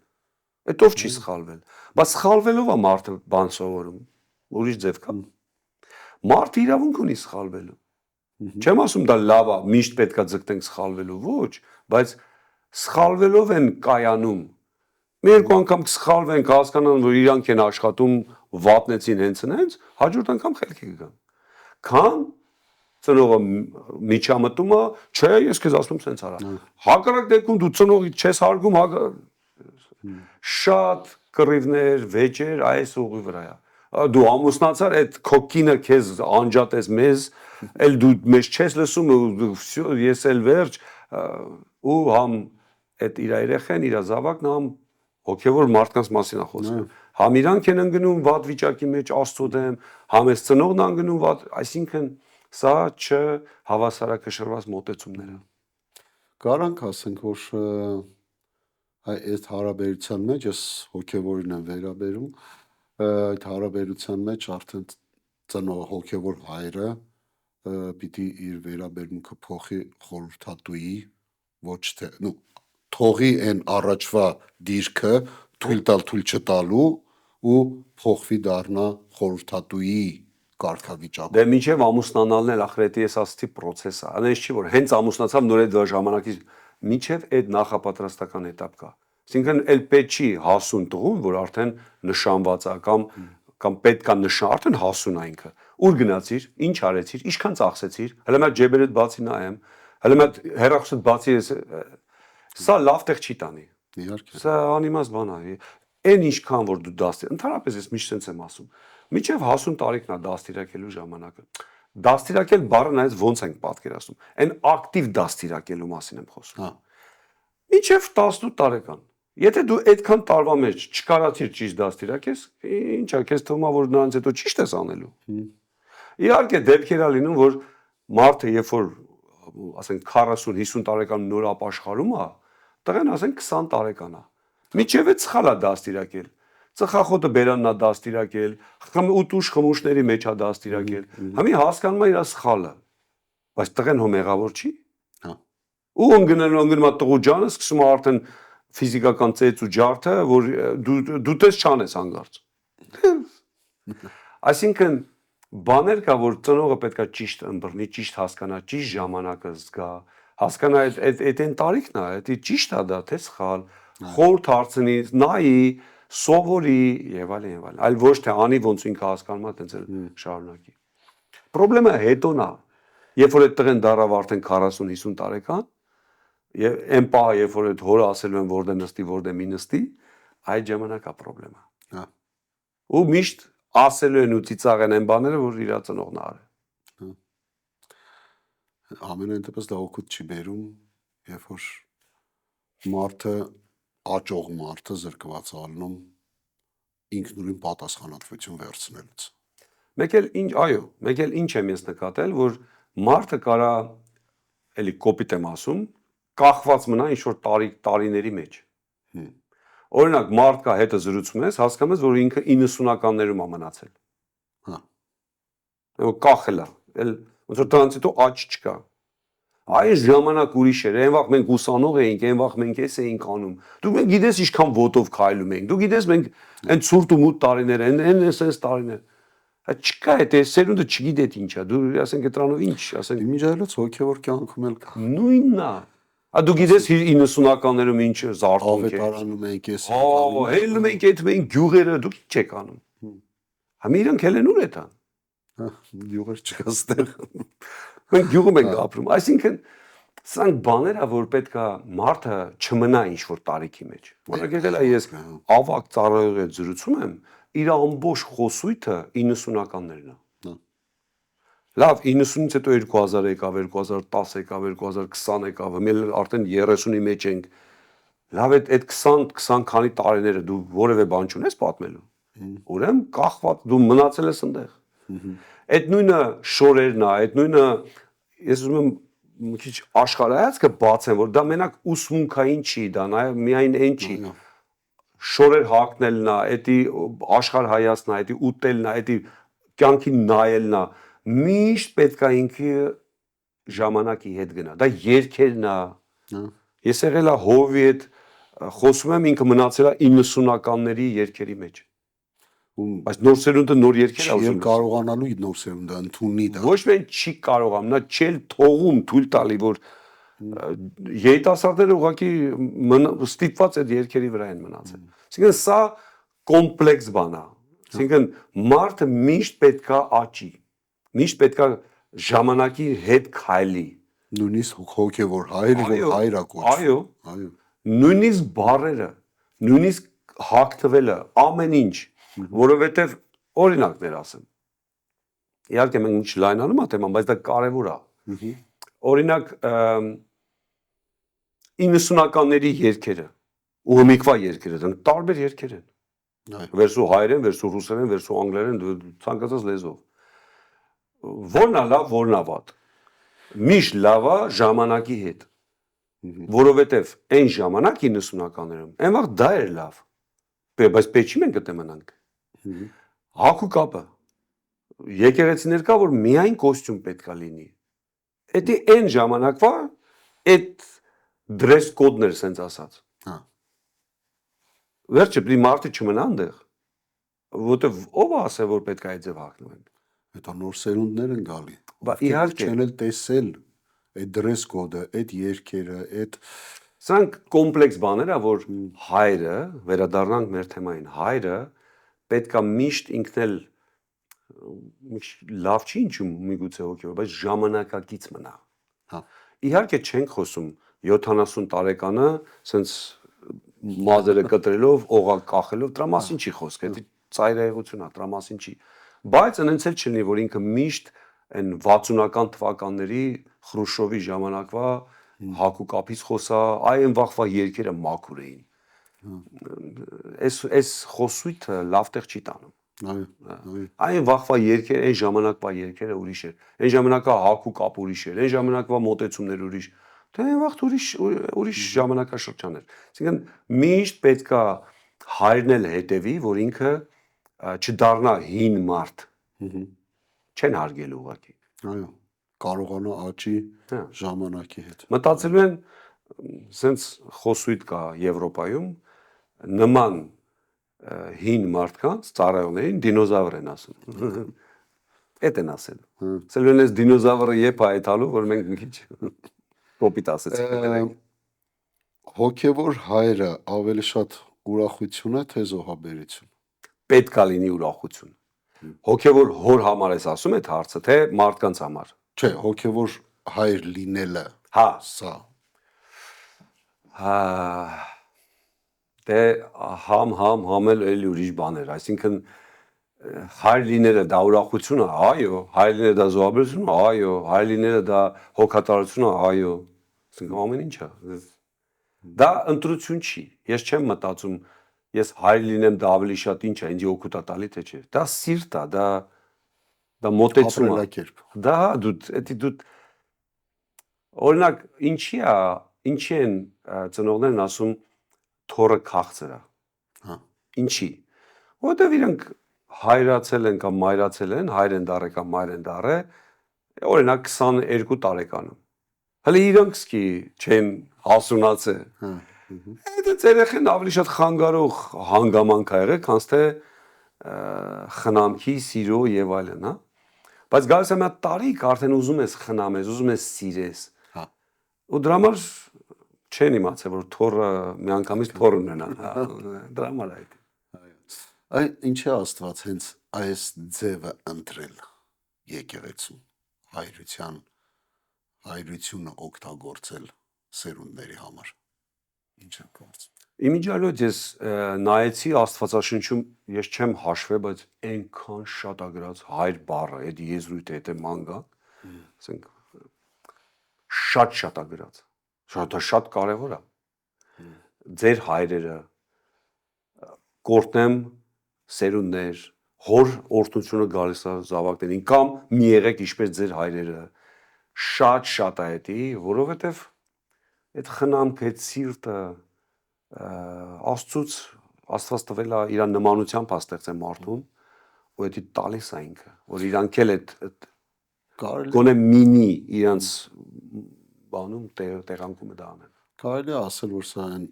Այդ ով չի սխալվել։ Բայց սխալվելով է մարդը բան սովորում։ Ուրիշ ձև կա։ Մարդը իրավունք ունի սխալվելու։ Չեմ ասում դա լավ է, միշտ պետք է ձգտենք սխալվելու, ոչ, բայց սխալվելով են կայանում։ Մի երկու անգամ կսխալվենք, հասկանան, որ իրանք են աշխատում, վատնեցին հենց, հաջորդ անգամ խելքի կգան։ Քան ծնողը միջամտում է, չէ, ես քեզ ասում սենց արա։ Հակառակ դեպքում դու ծնողից չես հարգում, շատ կռիվներ, վեճեր այս ուղի վրա է։ Դու ամուսնացար, այդ քո կինը քեզ անջատես մեզ, էլ դու մեզ չես լսում, ես էլ վերջ, ու համ այդ իր երեխեն, իր զավակն համ հոգևոր մարդկանց մասին է խոսքը։ Համ իրանք են ընկնում վատ վիճակի մեջ Աստծո դեմ, համ էս ծնողն է ընկնում վատ, այսինքն սա չհավասարակշռված մոտեցումներ են։ Կարանք ասենք, որ այդ հարաբերության մեջ ես հոգևորին եմ վերաբերում, այդ հարաբերության մեջ արդեն ծնող հոգևոր հայրը պիտի իր վերաբերմունքը փոխի խորհրդատուի, ոչ թե, թողի այն առաջվա դիրքը թույլ տալ թույլ չտալու ու փոխվի դառնա խորհրդատուի կարգավիճակ։ Դե մինչև ամուսնանալն էլ ախրետի ես ասացի process է։ Այնպես չի որ հենց ամուսնացավ նոր այդ ժամանակից մինչև այդ նախապատրաստական этап կա։ Այսինքն էլ պետք չի հասուն տղուն, որ արդեն նշանված է կամ պետք է նշան, արդեն հասուն է ինքը։ Ուր գնացիր, ինչ արեցիր, ինչքան ծախսեցիր, հələ մա ջեբերդ բացի նայեմ, հələ մա հերախոսդ բացի ես սա լավ տեղ չի տանի։ Իհարկե։ Սա անիմաստ բան է։ Այն ինչքան որ դու դաստիր, ընդհանրապես ես միշտ sense եմ ասում։ Միջև հասուն տարիքն է դաստիարակելու ժամանակը։ Դաստիարակել բառը նայած ոնց ենք պատկերացնում։ Այն ակտիվ դաստիարակելու մասին եմ խոսում։ Միջև 18 տարեկան։ Եթե դու այդքան տարվա մեջ չկարացիր ճիշտ դաստիարակես, ինչ է, քեզ թվում է որ նրանց հետո ճիշտ ես անելու։ Իհարկե դեպքեր է լինում, որ մարդը երբ որ ասենք 40-50 տարեկան նոր ապաշխարում է, տղեն ասենք 20 տարեկան է։ Միջև է սխալ է դաստիարակել։ Ծխախոտը բերանն է դաստիարակել, ուտուշ խմուշների մեջ է դաստիարակել։ Համի հասկանում է իր սխալը։ Բայց տղեն հո մեղավոր չի։ Ու ընկնում է տղու ջանը, սկսում է արդեն ֆիզիկական ծեծ ու ջարդը, որ դու տես չանես հանգարց։ Այսինքն բաներ կա, որ ծնողը պետքա ճիշտ ըմբռնի, ճիշտ հասկանա, ճիշտ ժամանակը զգա, հասկանա այդ այն տարիքն է, դա ճիշտ է դա, թե սխալ, խորհուրդ հարցնի, նայի, սովորի եւ այլն, այլ ոչ թե անի ոնց ինքը հասկանում է, տենց էլ շարունակի։ Պրոբլեմը հետոն է, երբ որ այդ տղեն դարավ արդեն 40-50 տարեկան, եւ այն պահը, երբ որ այդ հորը ասելու են որտե նստի, որտե մի նստի, այդ ժամանակ է պրոբլեմը։ Ու միշտ ասելու են ու ծիծաղեն այն բաները, որ իր ծնողն արել։ Ամենայն դեպս դա օգուտ չի բերում, երբ որ մարդը աճող մարդը զրկված ալնում ինքնուրույն պատասխանատվություն վերցնելուց։ Մեկ էլ ինչ եմ ես նկատել, որ մարդը կարա էլի կոպիտ եմ ասում, կախված մնա ինչ-որ տարիների մեջ։ Օրինակ մարդ կա հետը զրուցում ես, հասկանում ես, որ ինքը 90-ականներում է մնացել։ Կախել է, էլ ոնց որ դրանից հետո աճ չկա։ Այս ժամանակ ուրիշ էր, այն վաղ մենք ուսանող էինք, այն վաղ մենք էս էինք անում։ Դու մենք գիտես ինչքան ոտով քայլում ենք։ Դու գիտես մենք այն ցուրտ ու մութ տարիներ, այն էս տարիներ։ Չկա այդ սերունդը չգիտե ինչ է։ Դու ասենք դրանով ինչ, ասենք իմիջայլոց հոգևոր կյանքում էլ կա։ նույնն է։ Դու գիտես 90-ականներում ինչ զարթոնք է։ ավետարանում ենք ես։ Հելնում ենք այդ մենք գյուղերը դուք ինչ եք անում։ Համի իրանք հելեն ուր է տան։ Յուղեր չկա ստեղ։ Մենք գյուղում ենք ապրում։ Այսինքն սրանք բաներ ա, որ պետքա մարդը չմնա ինչ որ տարիքի մեջ։ Օրինակ եկել է ես ավակ ծառայողի հետ զրուցում եմ, իր ամբողջ խոսույթը 90-ականներն է։ Լավ, 90-ից հետո 2000 եկավ, 2010 եկավ, 2020 եկավ, մենք արդեն 30-ի մեջ ենք։ Լավ, այդ 20 քանի տարիները դու որևէ բան չունես պատմելու։ Ուրեմն կախված դու մնացել ես այնտեղ։ Այդ նույնը շորերն է, այդ նույնը ես ուզում եմ մի քիչ աշխարհայացքը բացեմ, որ դա մենակ ուսմունքային չի, դա նաև միայն այն չի։ Շորեր հագնելն է, էդի աշխարհ հայացն է, էդի ուտելն է, էդի կյանքին նայելն է, միշտ պետքա ինքը ժամանակի հետ գնա։ Դա երգերն է։ Ես եղել եմ հովի հետ խոսում եմ, ինքը մնացել է 90-ականների երգերի մեջ։ Բայց նոր սերունդը նոր երգեր է ուզում կարողանալու նոր սերունդը ընդունի դա։ Ոչ միայն չի կարողանում, նա չի թողում թույլ տալի, որ երիտասարդները ուղղակի ստիպված այդ երգերի վրա են մնացել։ Այսինքն սա կոմպլեքս բան է։ Այսինքն մարդը միշտ պետքա աճի, միշտ պետքա ժամանակի հետ քայլի։ Նույնիսկ հոգևոր հայր, որ հայր է կոչվում։ Այո։ Նույնիսկ բառերը, նույնիսկ հագթվելը, ամեն ինչ, որովհետև օրինակներ ասեմ։ Իհարկե մենք ինչ լայնանում է թեման, բայց դա կարևոր է։ Օրինակ 90-ականների երգերը ու հիմիկվա երգերը, դրանք տարբեր երգեր են։ Վերսու հայերեն, վերսու ռուսերեն, վերսու անգլերեն, ցանկացած լեզվով։ Որն է լավ, որն է վատ։ Միշտ լավ է ժամանակի հետ։ Որովհետև այն ժամանակ 90-ականներում, այն վաղ դա էր լավ։ Բայց պետք չի մենք դե մնանք։ Հագու կապը։ Եկեղեցիներ կա, որ միայն կոստյում պետքա լինի։ Էդի այն ժամանակվա այդ դրես կոդներ սենց ասած։ Վերջը պիտի մարդը չմնա այնտեղ, որտեվ ով է ասել, որ պետք է այդ ձև հագնվենք։ Հետո նոր սերունդներ են գալի։ Բա իհարկե չեն էլ տեսել այդ դրես կոդը, այդ երգերը, այդ սրանք կոմպլեքս բաներ ա, որ հայրը, վերադառնանք մեր թեմային, հայրը պետքա միշտ ինքն էլ լավ չի ինչու միգուցե հոգեոր, բայց ժամանակակից մնա։ Իհարկե չենք խոսում 70 տարեկանը սենց մազերը կտրելով, օղակ կախելով, դրա մասին չի խոսքը, դա ծայրահեղություն է, դրա մասին չի։ Բայց այնց էլ չլինի, որ ինքը միշտ այն 60-ական թվականների Խրուշովի ժամանակվա հակու կապից խոսա, այն վաղվա երգերը մաքուր էին։ Այս խոսույթը լավ տեղ չի տանում։ Այն վաղվա երգերը, այն ժամանակվա երգերը ուրիշ էր։ Այն ժամանակվա հակու կապ ուրիշ էր, այն ժամանակվա մոտեցումներ ուրիշ։ Դա այն վաղ ուրիշ ժամանակաշրջան էր։ Այսինքն միշտ պետքա հայրն էլ հետևի, որ ինքը չդառնա հին մարդ։ Չեն հարգելու ուղղակի։ Այո, կարողանա աճի ժամանակի հետ։ Մտածելու են, սենց խոսույթ կա Եվրոպայում, նման հին մարդկանց ծառայողներին դինոզավր են ասում։ Էդ են ասել։ Ասել են, այս դինոզավրը եփ է այդալու, որ մենք մի քիչ կոպիտ ասեցինք։ Հոգևոր հայրը ավելի շատ ուրախություն է, թե զոհաբերություն։ Պետք է լինի ուրախություն։ Հոգևոր հոր համար ես ասում այդ հարցը, թե մարդկանց համար։ Չէ, հոգևոր հայր լինելը։ Հա, սա։ Դե համ էլ էլի ուրիշ բաներ, այսինքն հայր լինելը դա ուրախություն է, այո, հայր լինելը դա զոհաբերություն է, այո, հայր լինելը դա հոգատարություն է, այո, այսինքն ամեն ինչ է։ Դա ընտրություն չի։ Ես չեմ մտածում, ես հայր լինեմ դա ավելի շատ ինչ է, ինձ օգուտ է տալի թե չէ։ Դա սիրտ է, դա մոտեցում է։ Դա դու օրինակ ինչի են ծնողներն ասում թորը քաղցր է։ Ինչի։ Որտեվ իրենք հայրացել են կամ մայրացել են, հայր են դառել կամ մայր են դառել, օրինակ 22 տարեկանում։ Հələ իրանք սկի չեն հասունացել։ Այդ երեխեն ավելի շատ խանգարող հանգամանք ա եղել, քան թե խնամքի, սիրո եւ այլն, հա։ Բայց գալիս է մի տարիք, արդեն ուզում ես խնամես, ուզում ես սիրես։ Ու դրա համար չեն իմացել, որ թորը միանգամից թոր ունենա, դրա համար է։ Այ ինչի Աստված հենց այս ձևը ընտրել եկեղեցու հայրությունը օգտագործել սերունդների համար։ Ինչ է կարծում։ Իմիջիալոց ես նայեցի Աստվածաշնչում, ես չեմ հաշվել, բայց այնքան շատ ագրած հայր բառը, այդ եզրույթը հետ է մանգա, ասենք շատ ագրած։ Շատ կարևոր է։ Ձեր հայրերը կորտնեմ սերունդներ, հոր օրհնությունը գալիս է զավակներին կամ մի եղեք ինչպես ձեր հայրերը, շատ է դա, որովհետև այդ խնամքը, այդ սիրտը Աստված տվել է իր նմանությամբ ստեղծել մարդուն, ու դա տալիս է ինքը, որ իրանք էլ այդ գոնե մինի իրանց բանում տեղանքում է դա անեն։ Կարելի է ասել, որ սա այն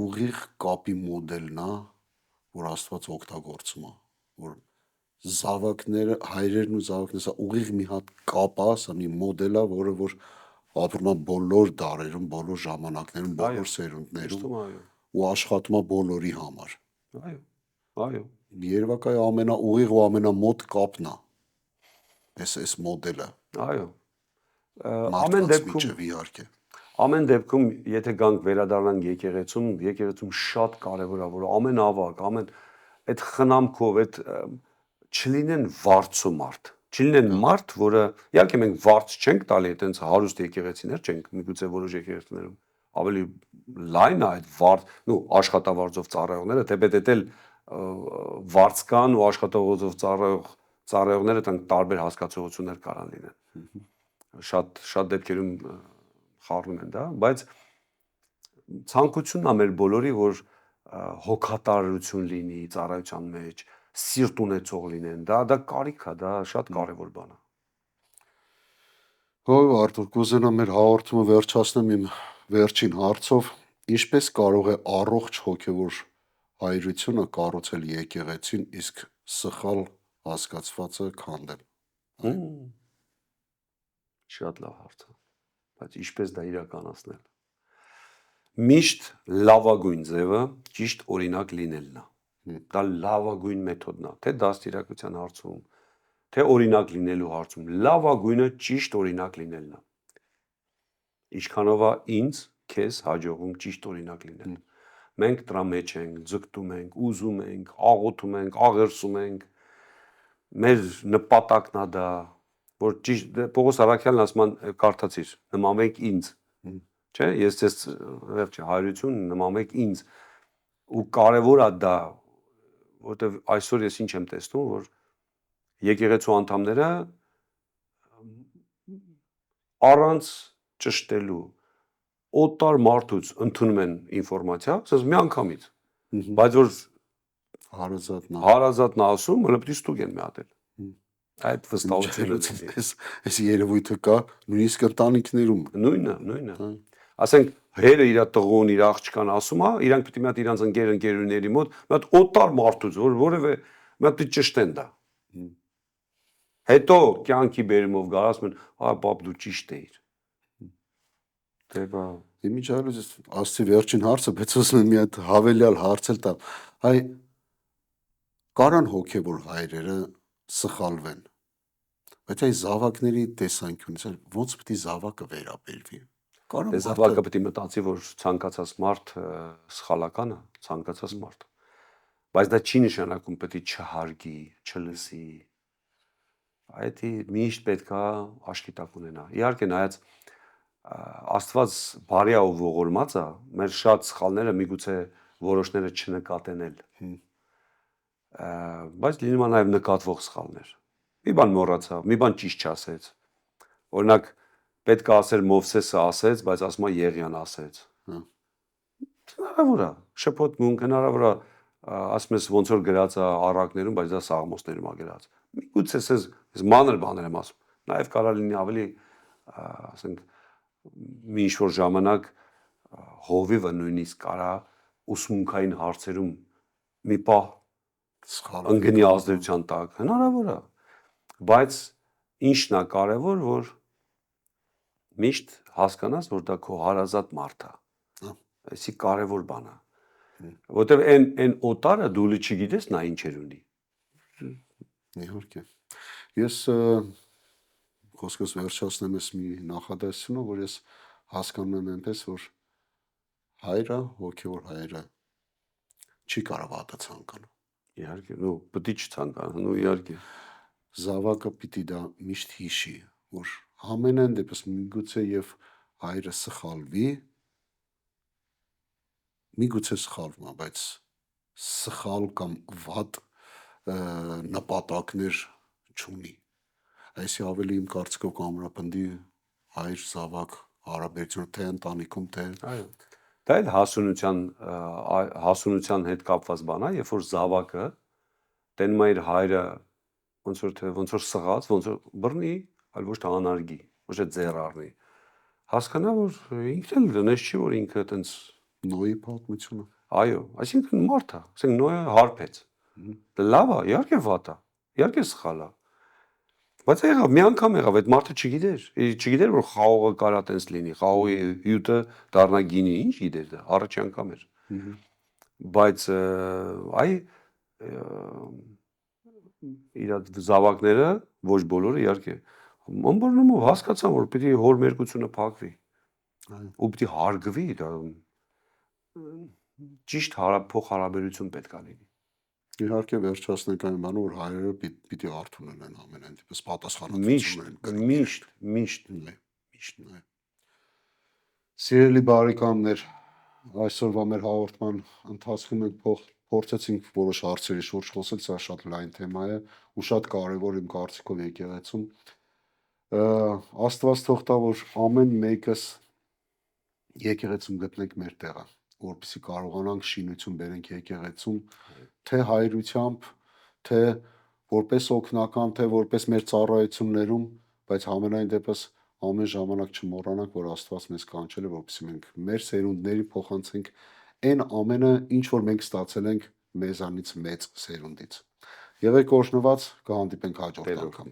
ուղիղ կապի մոդելն է, որ Աստված օգտագործում է, որ զավակները, հայրերն ու զավակները, սա ուղիղ մի հատ կապ է, սա մի մոդել է, որը որ ապրում է բոլոր դարերում, բոլոր ժամանակներում, բոլոր սերունդներում ու աշխատում է բոլորի համար։ Այո։ Երևակայ ամենաուղիղ ու ամենամոտ կապն է։ Այս մոդելը։ Այո։ Ամեն դեպքում, եթե գանք վերադառնանք եկեղեցում շատ կարևոր է, որ ամեն ավակ, այդ խնամքով, այդ չլինեն վարձու մարդ, չլինեն մարդ, որը իհարկե մենք վարձ չենք տալի, այտենց հարուստ եկեղեցիներ չենք, միգուցե որոշ եկեղեցիներում ավելի լայն է այդ վարձ, աշխատավարձով ծառայողները, թեպետ էլ վարձ կան ու աշխատավարձով ծառայողները տանք տարբեր հասկացություններ կարան լինեն։ Շատ դեպքերում խառնում են դա, բայց ցանկությունն է մեր բոլորի, որ հոգատարություն լինի ծառայության մեջ, սիրտ ունեցող լինեն, դա կարիք է, դա շատ կարևոր բան է։ Հո Արթուր, կուզենամ մեր հաղորդումը վերջացնեմ իմ վերջին հարցով, ինչպես կարող է առողջ հոգևոր հայրությունը կառուցել եկեղեցին, իսկ սխալ հասկացվածը քանդել։ Շատ լավ հարց է, բայց ինչպես դա իրականացնել։ Միշտ լավագույն ձևը ճիշտ օրինակ լինելն է։ Դա լավագույն մեթոդն է, թե դաստիարակության հարցում, թե օրինակ լինելու հարցում, լավագույնը ճիշտ օրինակ լինելն է։ Ինչքանով է ինձ, քեզ հաջողում ճիշտ օրինակ լինել։ Մենք դրա մեջ ենք, ձգտում ենք, ուզում ենք, աղոթում ենք, աղերսում ենք։ Մեր նպատակն է դա, որ ճիշտ Պողոս Առաքյալն ասում է, կարդացիր, նմանվեք ինձ, չէ՞, ես ձեզ վերջի հայրություն նմանվեք ինձ, ու կարևոր է դա, որտեվ այսօր ես ինչ եմ տեսնում, որ եկեղեցու անդամները առանց ճշտելու օտար մարդուց ընդունում են ինֆորմացիա, ասես միանգամից, բայց որ հարազատն ասում, հələ պիտի ստուգ են մի հատ էլ։ Այդ վստահությունը այս երևույթը կա նույնիսկ ընտանիքներում։ Նույնը։ Ասենք հերը իր տղուն, իր աղջկան ասում է, իրանք պիտի մի հատ իրանց ընկերուների մոտ մի հատ օտար մարդուց, որ որևէ մի հատ պիտի ճշտեն դա։ Հետո կյանքի բերումով գալ ասում են, պապ դու ճիշտ էիր։ Դե բա իմիջիալոց ասցի վերջին հարցը, բայց ասում եմ մի հատ հավելյալ հարցել տամ։ Հայ կարան հոգևոր հայրերը սխալվեն։ Բայց այս զավակների տեսանկյունից ոնց պիտի զավակը վերաբերվի։ Զավակը պիտի մտածի, որ ցանկացած մարդ սխալական է, ցանկացած մարդ։ Բայց դա չի նշանակում պիտի չհարգի, չլսի։ Այդ միշտ պետքա աչքի տակ ունենա։ Իհարկե նայած Աստված բարի է ու ողորմած է, մեր շատ սխալները միգուցե որոշները չնկատեն էլ։ Բայց լինում է նաև նկատվող սխալներ։ Մի բան մոռացավ, մի բան ճիշտ չասեց։ Օրինակ պետք է ասել Մովսեսը ասեց, բայց ասում է Եղիան ասեց։ Հնարավոր է, շփոթմունք, հնարավոր է, ասում ես ոնց որ գրած է առակներում, բայց դա Սաղմոսներում է գրած։ Միգուցե ես մանր բաներ եմ ասում։ Նաև կարա լինի ավելի, ասենք, մի ինչ-որ ժամանակ հովիվը նույնիսկ կարա ուսմունքային հարցերում մի պահ ընկնի ազդեցության տակ, հնարավոր է, բայց ինչն է կարևոր, որ միշտ հասկանաս, որ դա քո հարազատ մարդ է, Այսի կարևոր բան է։ Որտեվ այն օտարը դու չգիտես նա ինչեր ունի։ Իհարկե։ Ես խոսքս վերջացնեմ ես մի նախադասությունով, որ ես հասկանում եմ այնպես, որ հայրը, հոգևոր հայրը չի կարող վատը ցանկանալ։ Իհարկե, նո, պետք է չցանկանա, նո, իհարկե։ Զավակը պիտի դա միշտ հիշի, որ ամենայն դեպս միգուցե եւ հայրը սխալվի, միգուցե սխալվում է, բայց սխալ կամ վատ նպատակներ չունի։ Այսի ավելի իմ կարծիքով կամրապնդի հայր զավակ հարաբերությունը թե ընտանիքում, թե Այո։ Դա էլ հասունության հետ կապված բան է, երբ որ զավակը տենում է իր հայրը ոնց որ սղաց, ոնց որ բռնի, այլ ոչ թե անարգի, ոչ թե ձեռ առնի։ Հասկանա, որ ինքն էլ դնես չի, որ ինքը տենց Նոյի պատմությունը։ այո, այսինքն մարդ է, ասենք Նոյը հարբեց։ Դա լավ է, իհարկե վատ է, իհարկե սխալ է։ Բայց եղավ, մի անգամ եղավ, այդ մարդը չգիտեր, որ խաղողը կարա տենց լինի, խաղողի հյութը դառնա գինի, ինչ գիտեր դա, առաջի անգամ էր։ Բայց այ իր զավակները, ոչ բոլորը իհարկե, ըմբռնումով հասկացան, որ պիտի հոր մերկությունը փակվի։ Ու պիտի հարգվի, դա ճիշտ փոխհարաբերություն պետք է լինի։ Իհարկե վերջացնենք այն բանը, որ հայրերը պիտի արթուն լինեն ամենայն դեպս պատասխանատվություն ունեն։ Միշտ։ Սիրելի բարեկամներ, այսօրվա մեր հաղորդման ընթացքում մենք փորձեցինք որոշ հարցերի շուրջ խոսել, սա շատ լայն թեմա է ու շատ կարևոր իմ կարծիքով եկեղեցում։ Աստված թող տա, որ ամեն մեկս եկեղեցում գտնենք մեր տեղը, որպեսզի կարողանանք շինություն բերենք եկեղեցում, թե հայրությամբ, թե որպես օգնական, թե որպես մեր ծառայություններում, բայց համենայն դեպս ամեն ժամանակ չմոռանանք, որ Աստված մեզ կանչել է, որպեսզի մենք մեր սերունդներին փոխանցենք այն ամենը, ինչ որ մենք ստացել ենք մեզանից մեծ սերունդից։ Եղեք օրհնված, կհանդիպենք հաջորդ անգամ։